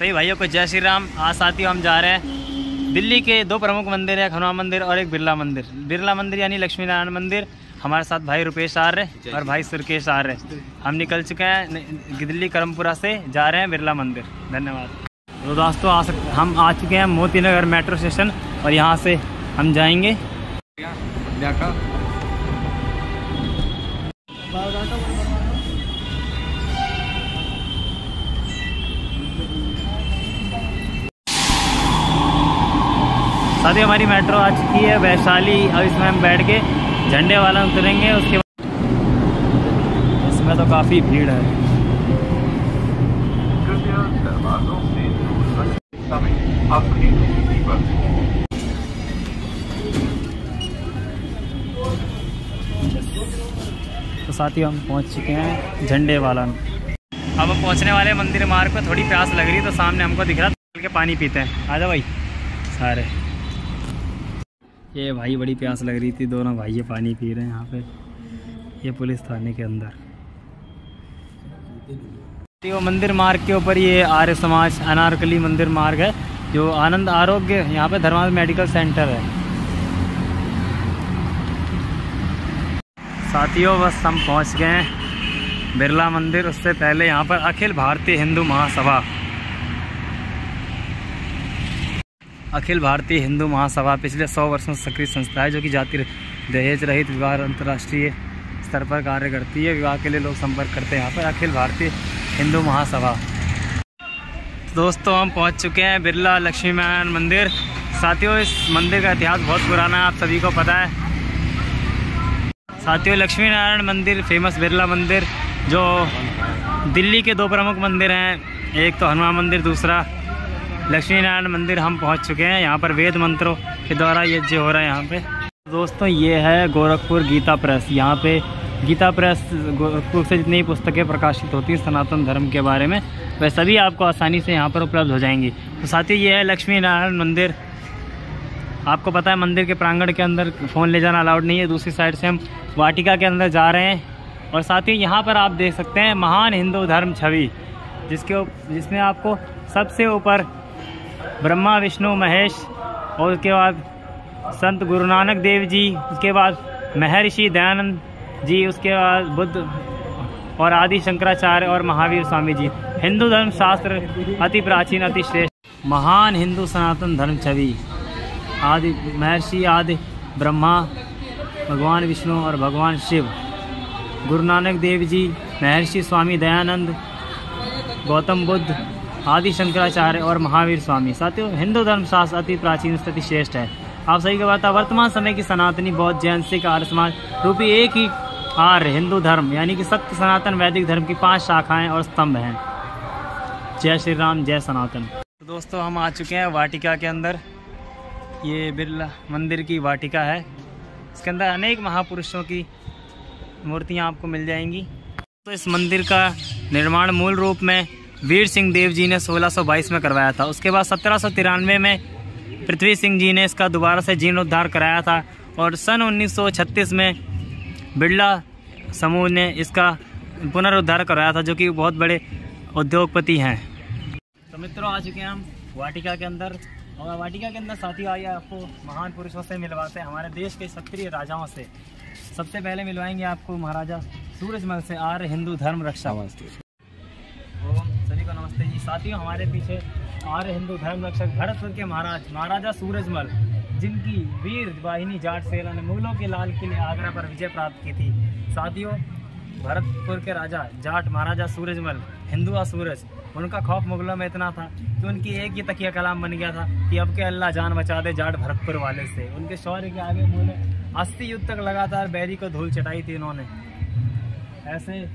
सभी भाइयों को जय श्री राम। आज साथियों हम जा रहे हैं दिल्ली के दो प्रमुख मंदिर है, हनुमान मंदिर और एक बिरला मंदिर। बिरला मंदिर यानी लक्ष्मी नारायण मंदिर। हमारे साथ भाई रुपेश आर्य और भाई सुरकेश आर्य। हम निकल चुके हैं दिल्ली करमपुरा से, जा रहे हैं बिरला मंदिर। धन्यवाद। तो दोस्तों हम आ चुके हैं मोती नगर मेट्रो स्टेशन और यहाँ से हम जाएंगे साथ ही हमारी मेट्रो आ चुकी है वैशाली। अब इसमें हम बैठ के झंडे वाला उतरेंगे। उसके बाद इसमें तो काफ़ी भीड़ है। तो साथियों हम पहुंच चुके हैं झंडे वाला। अब हम पहुंचने वाले मंदिर मार्ग पर। थोड़ी प्यास लग रही है तो सामने हमको दिख रहा है, चल के पानी पीते हैं। आ जाओ भाई सारे। ये भाई बड़ी प्यास लग रही थी, दोनों भाई ये पानी पी रहे हैं यहाँ पे, ये पुलिस थाने के अंदर। वो मंदिर मार्ग के ऊपर ये आर्य समाज अनारकली मंदिर मार्ग है, जो आनंद आरोग्य यहाँ पे धर्मार्थ मेडिकल सेंटर है। साथियों बस हम पहुँच गए हैं बिरला मंदिर। उससे पहले यहाँ पर अखिल भारतीय हिंदू महासभा, अखिल भारतीय हिंदू महासभा पिछले 100 वर्षों से सक्रिय संस्था है, जो कि जाति दहेज रहित विवाह अंतर्राष्ट्रीय स्तर पर कार्य करती है। विवाह के लिए लोग संपर्क करते हैं यहाँ पर अखिल भारतीय हिंदू महासभा। दोस्तों हम पहुँच चुके हैं बिरला लक्ष्मी नारायण मंदिर। साथियों इस मंदिर का इतिहास बहुत पुराना है, आप सभी को पता है। साथियों लक्ष्मी नारायण मंदिर फेमस बिरला मंदिर, जो दिल्ली के दो प्रमुख मंदिर हैं, एक तो हनुमान मंदिर, दूसरा लक्ष्मी नारायण मंदिर। हम पहुंच चुके हैं यहाँ पर। वेद मंत्रों के द्वारा यज्ञ हो रहा है यहाँ पे। दोस्तों ये है गोरखपुर गीता प्रेस। यहाँ पे गीता प्रेस गोरखपुर से जितनी पुस्तकें प्रकाशित होती हैं सनातन धर्म के बारे में, वह सभी आपको आसानी से यहाँ पर उपलब्ध हो जाएंगी। तो साथ ही ये है लक्ष्मी नारायण मंदिर। आपको पता है मंदिर के प्रांगण के अंदर फ़ोन ले जाना अलाउड नहीं है। दूसरी साइड से हम वाटिका के अंदर जा रहे हैं। और साथ ही यहाँ पर आप देख सकते हैं महान हिंदू धर्म छवि, जिसमें आपको सबसे ऊपर ब्रह्मा विष्णु महेश, और उसके बाद संत गुरु नानक देव जी, उसके बाद महर्षि दयानंद जी, उसके बाद बुद्ध और आदि शंकराचार्य और महावीर स्वामी जी। हिंदू धर्म शास्त्र अति प्राचीन अति श्रेष्ठ महान हिंदू सनातन धर्म छवि। आदि महर्षि आदि ब्रह्मा, भगवान विष्णु और भगवान शिव, गुरु नानक देव जी, महर्षि स्वामी दयानंद, गौतम बुद्ध, आदि शंकराचार्य और महावीर स्वामी। साथियों हिंदू धर्म शास्त्र अति प्राचीन स्थिति श्रेष्ठ है। आप सही को पता, वर्तमान समय की सनातनी बौद्ध जैन सिख आर्य समाज रूपी एक ही आर्य हिंदू धर्म यानी कि सत्य सनातन वैदिक धर्म की 5 शाखाएं और स्तंभ हैं। जय श्री राम, जय सनातन। तो दोस्तों हम आ चुके हैं वाटिका के अंदर। ये बिरला मंदिर की वाटिका है। इसके अंदर अनेक महापुरुषों की मूर्तियाँ आपको मिल जाएंगी। तो इस मंदिर का निर्माण मूल रूप में वीर सिंह देव जी ने 1622 में करवाया था। उसके बाद 1793 में पृथ्वी सिंह जी ने इसका दोबारा से जीर्णोद्धार कराया था। और सन 1936 में बिरला समूह ने इसका पुनरुद्धार कराया था, जो कि बहुत बड़े उद्योगपति हैं। तो मित्रों आ चुके हैं हम वाटिका के अंदर। और वाटिका के अंदर साथियों आइए आपको महान पुरुषों से मिलवाते हैं, हमारे देश के क्षत्रिय राजाओं से। सबसे पहले मिलवाएंगे आपको महाराजा सूरजमल से, आर्य हिंदू धर्म रक्षा। सभी को नमस्ते जी। साथियों हमारे पीछे आर्य हिंदू धर्म रक्षक भरतपुर के महाराजा सूरजमल, जिनकी वीर वाहिनी जाट सेना ने मुगलों के लाल किले आगरा पर विजय प्राप्त की थी। साथियों भरतपुर के राजा जाट महाराजा सूरजमल, हिंदुआ सूरज, उनका खौफ मुगलों में इतना था कि उनकी एक ही तकिया कलाम बन गया था कि अब के अल्लाह जान बचा दे जाट भरतपुर वाले से। उनके शौर्य के आगे उन्होंने 80 युद्ध तक लगातार बैरी को धूल चटाई थी इन्होंने। ऐसे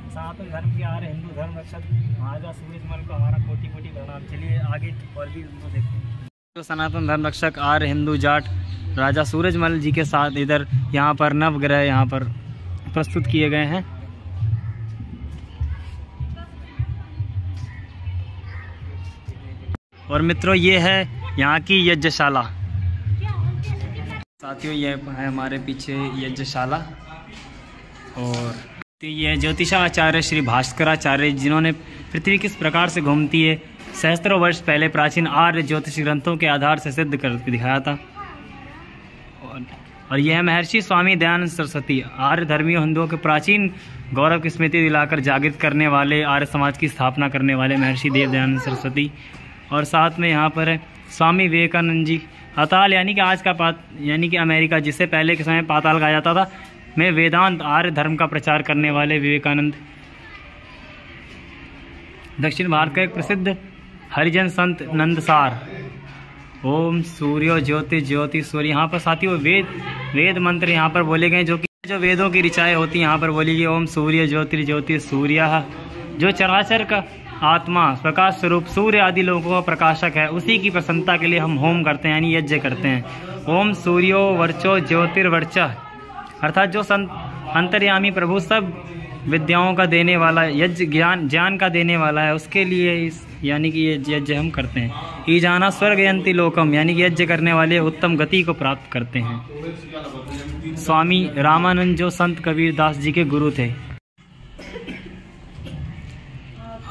सनातन धर्म के आर्य हिंदू धर्म रक्षक महाराजा सूरजमल को हमारा कोटि कोटि प्रणाम। चलिए आगे और भी उनको देखते हैं। तो सनातन धर्म रक्षक आर्य हिंदू जाट राजा सूरजमल जी के साथ इधर यहाँ पर नवग्रह यहाँ पर प्रस्तुत किए गए हैं। और मित्रों ये है यहाँ की यज्ञशाला। साथियों ये है हमारे पीछे यज्ञशाला। और ये ज्योतिषाचार्य श्री भास्कराचार्य, जिन्होंने पृथ्वी किस प्रकार से घूमती है सहस्त्रों वर्ष पहले प्राचीन आर्य ज्योतिष ग्रंथों के आधार से सिद्ध करके दिखाया था। और यह महर्षि स्वामी दयानंद सरस्वती आर्य धर्मियों हिंदुओं के प्राचीन गौरव की स्मृति दिलाकर जागृत करने वाले, आर्य समाज की स्थापना करने वाले महर्षि देव दयानंद सरस्वती। और साथ में यहाँ पर है स्वामी विवेकानंद जी। पाताल यानी कि आज का यानी कि अमेरिका, जिसे पहले के समय पाताल कहा जाता था, में वेदांत आर्य धर्म का प्रचार करने वाले विवेकानंद। दक्षिण भारत का एक प्रसिद्ध हरिजन संत नंदसार। ओम सूर्यो ज्योति ज्योति सूर्य। यहाँ पर साथियों वेद मंत्र यहाँ पर बोले गए, जो वेदों की ऋचाएँ होती हैं यहाँ पर बोली गई। ओम सूर्य ज्योति ज्योति सूर्य, जो चराचर का आत्मा प्रकाश स्वरूप सूर्य आदि लोगों का प्रकाशक है, उसी की प्रसन्नता के लिए हम होम करते हैं यानी यज्ञ करते हैं। ओम सूर्यो वर्चो ज्योतिर्वर्च, अर्थात जो अंतर्यामी प्रभु सब विद्याओं का देने वाला, यज्ञ ज्ञान का देने वाला है, उसके लिए यानी कि ये यज्ञ हम करते हैं। ईजाना स्वर्गयंती लोकम, यानी कि यज्ञ करने वाले उत्तम गति को प्राप्त करते हैं। स्वामी रामानंद जो संत कबीर दास जी के गुरु थे।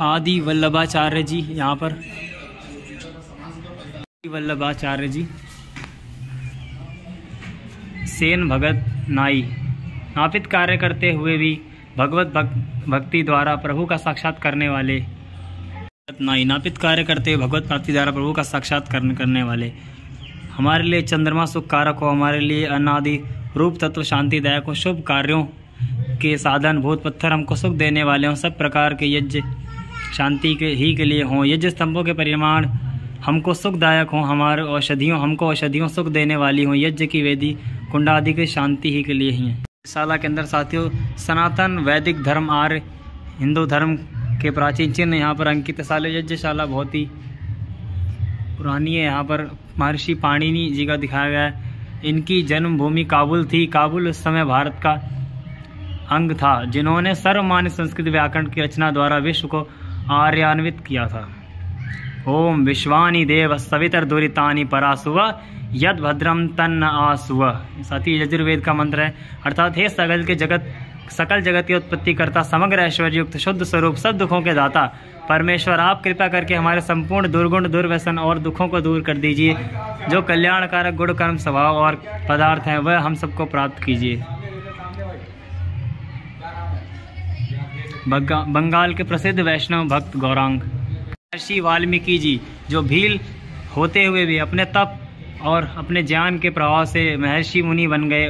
आदि वल्लभाचार्य जी यहाँ पर, वल्लभाचार्य जी। सेन भगत नाई, नापित कार्य करते हुए भी भगवत भक्ति द्वारा प्रभु का साक्षात करने वाले। नाई नापित कार्य करते हुए भगवत प्राप्ति द्वारा प्रभु का साक्षात करने वाले। हमारे लिए चंद्रमा सुख कारक हो, हमारे लिए अनादि रूप तत्व शांतिदायक हो, शुभ कार्यों के साधन भूत पत्थर हमको सुख देने वाले हों, सब प्रकार के यज्ञ शांति के ही के लिए हों। यज्ञ स्तंभों के परिमाण हमको सुखदायक हों, हमारे हमको औषधियों सुख देने वाली हों। यज्ञ की वेदी कुंड आदि की शांति ही के लिए ही हैं। शाला के अंदर साथियों सनातन वैदिक धर्म आर्य हिंदू धर्म के प्राचीन चिन्ह यहाँ पर अंकित। शाला यज्ञशाला बहुत ही पुरानी है। यहाँ पर महर्षि पाणिनि जी का दिखाया गया है। इनकी जन्मभूमि काबुल थी। काबुल उस समय भारत का अंग था, जिन्होंने सर्वमान्य संस्कृत व्याकरण की रचना द्वारा विश्व को आर्यान्वित किया था। ओम विश्वानि देव सवितर दुरितानि परासुव यद भद्रम तन्न आसुव। साथी यजुर्वेद का मंत्र है, अर्थात हे सकल जगत की उत्पत्ति करता, समग्र ऐश्वर्य युक्त शुद्ध स्वरूप, सब दुखों के दाता परमेश्वर, आप कृपा करके हमारे संपूर्ण दुर्गुण दुर्व्यसन और दुखों को दूर कर दीजिए। जो कल्याणकारक गुण कर्म स्वभाव और पदार्थ हैं वह हम सबको प्राप्त कीजिए। बंगाल के प्रसिद्ध वैष्णव भक्त गौरांग। महर्षि वाल्मीकि जी जो भील होते हुए भी अपने तप और अपने ज्ञान के प्रभाव से महर्षि मुनि बन गए।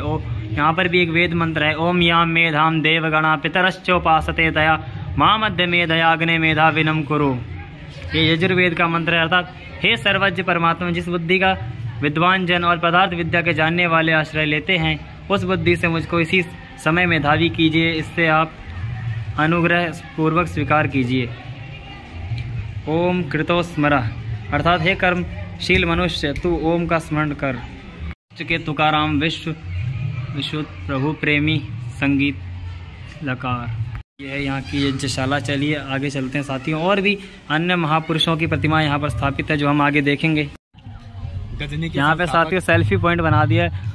यहाँ पर भी एक वेद मंत्र है, ओम याम मेधाम देवगणा पितरश्चोपासते दया मां मध्य मेधयाग्ने मेधा विनम कुरु। ये यजुर्वेद का मंत्र है, अर्थात हे सर्वज्ञ परमात्मा, जिस बुद्धि का विद्वान जन और पदार्थ विद्या के जानने वाले आश्रय लेते हैं, उस बुद्धि से मुझको इसी समय मेधावी कीजिए, इससे आप अनुग्रह पूर्वक स्वीकार कीजिए। ओम कृतो स्मरा, अर्थात हे कर्मशील मनुष्य, तू ओम का स्मरण कर। के तुकाराम विश्व प्रभु प्रेमी संगीत लकार। यह है यहाँ की यज्ञशाला। चलिए आगे चलते हैं साथियों। और भी अन्य महापुरुषों की प्रतिमा यहाँ पर स्थापित है, जो हम आगे देखेंगे। यहाँ पे साथियों सेल्फी पॉइंट बना दिया है।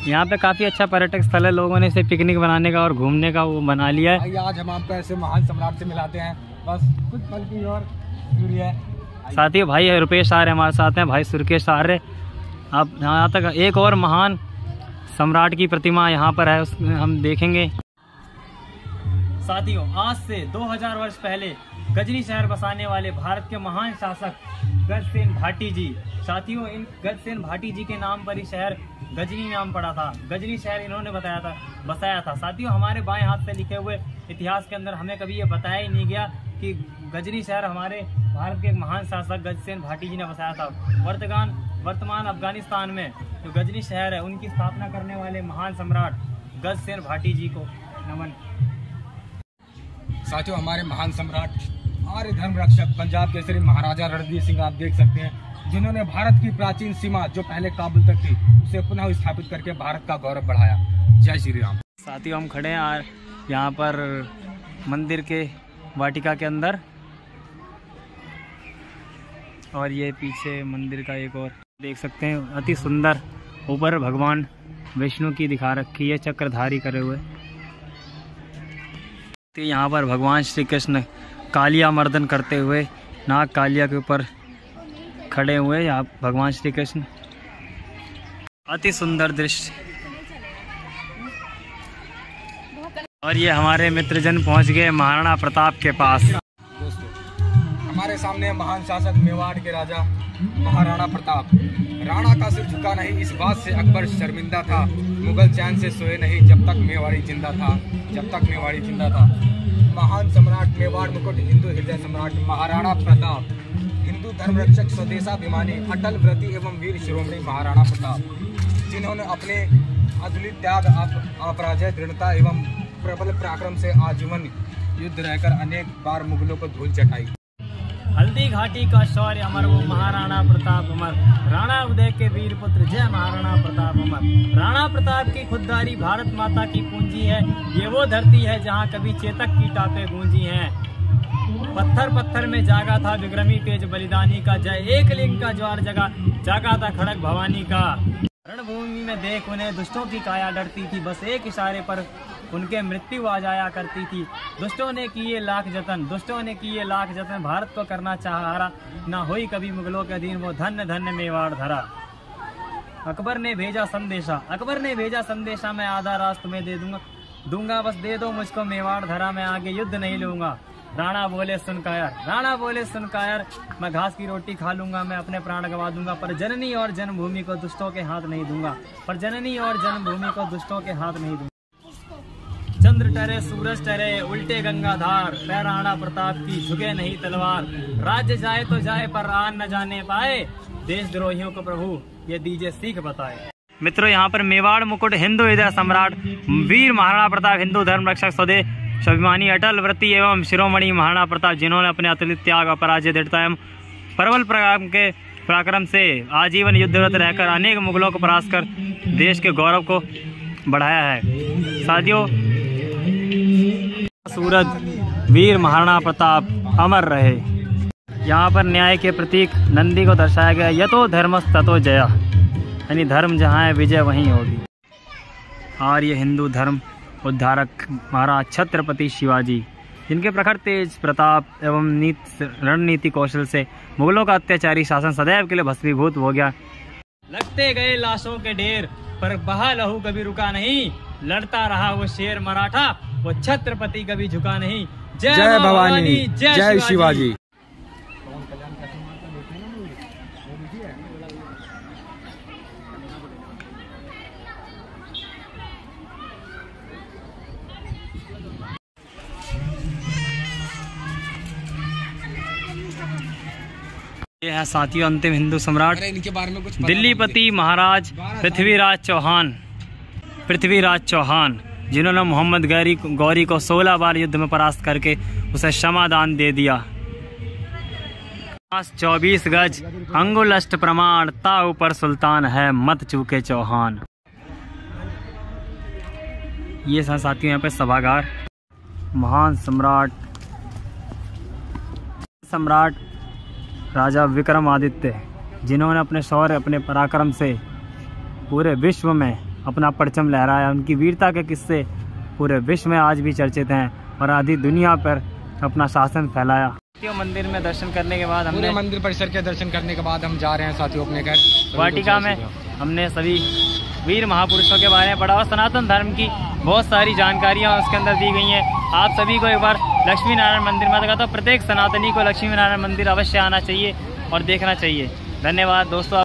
यहाँ पे काफी अच्छा पर्यटक स्थल है, लोगों ने इसे पिकनिक बनाने का और घूमने का वो बना लिया है। आज हम आपको ऐसे महान सम्राट से मिलाते हैं, बस कुछ पल की और दूरी है। साथियों भाई रुपेश आर्य हमारे साथ हैं, भाई सुरकेश आर्य। अब यहाँ तक एक और महान सम्राट की प्रतिमा यहाँ पर है, उसमें हम देखेंगे। साथियों आज से 2000 वर्ष पहले गजनी शहर बसाने वाले भारत के महान शासक गजसेन भाटी जी। साथियों इन गजसेन भाटी जी के नाम पर ही शहर गजनी नाम पड़ा था। गजनी शहर इन्होंने बसाया था। साथियों हमारे बाएं हाथ से लिखे हुए इतिहास के अंदर हमें कभी ये बताया ही नहीं गया कि गजनी शहर हमारे भारत के महान शासक गजसेन भाटी जी ने बसाया था। वर्तमान अफगानिस्तान में जो गजनी शहर है, उनकी स्थापना करने वाले महान सम्राट गजसेन भाटी जी को नमन। साथियों हमारे महान सम्राट आर्य धर्म रक्षक पंजाब केसरी महाराजा रणजीत सिंह आप देख सकते हैं, जिन्होंने भारत की प्राचीन सीमा जो पहले काबुल तक थी उसे पुनः स्थापित करके भारत का गौरव बढ़ाया। जय श्री राम। साथियों हम खड़े हैं यहाँ पर मंदिर के वाटिका के अंदर, और ये पीछे मंदिर का एक और देख सकते हैं, अति सुंदर ऊपर भगवान विष्णु की दिखा रखी है चक्रधारी करे हुए। तो यहाँ पर भगवान श्री कृष्ण कालिया मर्दन करते हुए नाग कालिया के ऊपर खड़े हुए यहाँ भगवान श्री कृष्ण। अति सुंदर दृश्य। और ये हमारे मित्रजन पहुँच गए महाराणा प्रताप के पास। दोस्तों, हमारे सामने महान शासक मेवाड़ के राजा महाराणा प्रताप। राणा का सिर झुका नहीं, इस बात से अकबर शर्मिंदा था। मुगल चैन से सोए नहीं जब तक मेवाड़ी जिंदा था, जब तक मेवाड़ी जिंदा था। महान सम्राट मेवाड़ मुकुट हिंदू हृदय सम्राट महाराणा प्रताप, हिंदू धर्मरक्षक स्वदेशाभिमानी अटल व्रती एवं वीर शिरोमणि महाराणा प्रताप, जिन्होंने अपने अतुलित त्याग, अपराजय दृढ़ता एवं प्रबल पराक्रम से आजीवन युद्ध रहकर अनेक बार मुगलों को धूल चटाई। हल्दी घाटी का शौर्य अमर, वो महाराणा प्रताप अमर। राणा उदय के वीर पुत्र, जय महाराणा प्रताप अमर। राणा प्रताप की खुददारी भारत माता की पूंजी है। ये वो धरती है जहाँ कभी चेतक की टापे गूंजी हैं। पत्थर पत्थर में जागा था विक्रमी तेज बलिदानी का, जय एक लिंग का ज्वार जागा था खड़क भवानी का। रणभूमि में देख उन्हें दुष्टों की काया डरती थी, बस एक इशारे पर उनके मृत्यु आ जाया करती थी। दुष्टों ने किए लाख जतन, दुष्टों ने किए लाख जतन, भारत को करना चाहा ना होई कभी मुगलों के अधीन, वो धन्य धन्य मेवाड़ धरा। अकबर ने भेजा संदेशा, अकबर ने भेजा संदेशा, मैं आधा राज तुम्हें दे दूंगा, बस दे दो मुझको मेवाड़ धरा, मैं आगे युद्ध नहीं लूंगा। राणा बोले सुन कायर, राणा बोले सुन कायर, मैं घास की रोटी खा लूंगा, मैं अपने प्राण गंवा दूंगा, पर जननी और जन्मभूमि को दुष्टों के हाथ नहीं दूंगा, पर जननी और जन्मभूमि को दुष्टों के हाथ नहीं दूंगा। चंद्र टरे सूरज टरे उल्टे गंगाधार, राणा प्रताप की झुके नहीं तलवार। राज्य जाए तो जाए पर आन न जाने पाए, देशद्रोहियों को प्रभु ये दीजिए सीख बताए। मित्रों, यहाँ पर मेवाड़ मुकुट हिंदू हृदय सम्राट वीर महाराणा प्रताप, हिंदू धर्म रक्षक स्वदेशाभिमानी अटल व्रती एवं शिरोमणि महाराणा प्रताप, जिन्होंने अपने अतुलित त्याग, अपराजय दृढ़ता एवं प्रबल पराक्रम से आजीवन युद्धरत रहकर अनेक मुगलों को परास्त कर देश के गौरव को बढ़ाया है। साथियों, सूरज वीर महाराणा प्रताप अमर रहे। यहाँ पर न्याय के प्रतीक नंदी को दर्शाया गया, यतो धर्मस् ततो जया, यानी धर्म जहाँ है विजय वहीं होगी। और ये हिंदू धर्म उद्धारक महाराज छत्रपति शिवाजी, जिनके प्रखर तेज प्रताप एवं रणनीति कौशल से मुगलों का अत्याचारी शासन सदैव के लिए भस्मीभूत हो गया। लगते गए लाशों के ढेर पर बहा लहू कभी रुका नहीं, लड़ता रहा वो शेर मराठा, वो छत्रपति कभी झुका नहीं। जय भवानी, जय शिवाजी। ये है साथियों अंतिम हिंदू सम्राट, इनके बारे में कुछ दिल्लीपति महाराज पृथ्वीराज चौहान, जिन्होंने मोहम्मद गौरी को 16 बार युद्ध में परास्त करके उसे क्षमादान दे दिया। 24 गज अंगुलष्ट प्रमाण, ता ऊपर सुल्तान है मत चूके चौहान। ये साथियों यहाँ पे सभागार। महान सम्राट राजा विक्रमादित्य, जिन्होंने अपने शौर्य, अपने पराक्रम से पूरे विश्व में अपना परचम लहराया। उनकी वीरता के किस्से पूरे विश्व में आज भी चर्चित हैं और आधी दुनिया पर अपना शासन फैलाया। साथियों, मंदिर में दर्शन करने के बाद हमने मंदिर परिसर के दर्शन करने के बाद हम जा रहे हैं साथियों अपने घर वाटिका में। हमने सभी वीर महापुरुषों के बारे में पढ़ा और सनातन धर्म की बहुत सारी जानकारियाँ उसके अंदर दी गई हैं। आप सभी को एक बार लक्ष्मी नारायण मंदिर में देखा, तो प्रत्येक सनातनी को लक्ष्मी नारायण मंदिर अवश्य आना चाहिए और देखना चाहिए। धन्यवाद दोस्तों।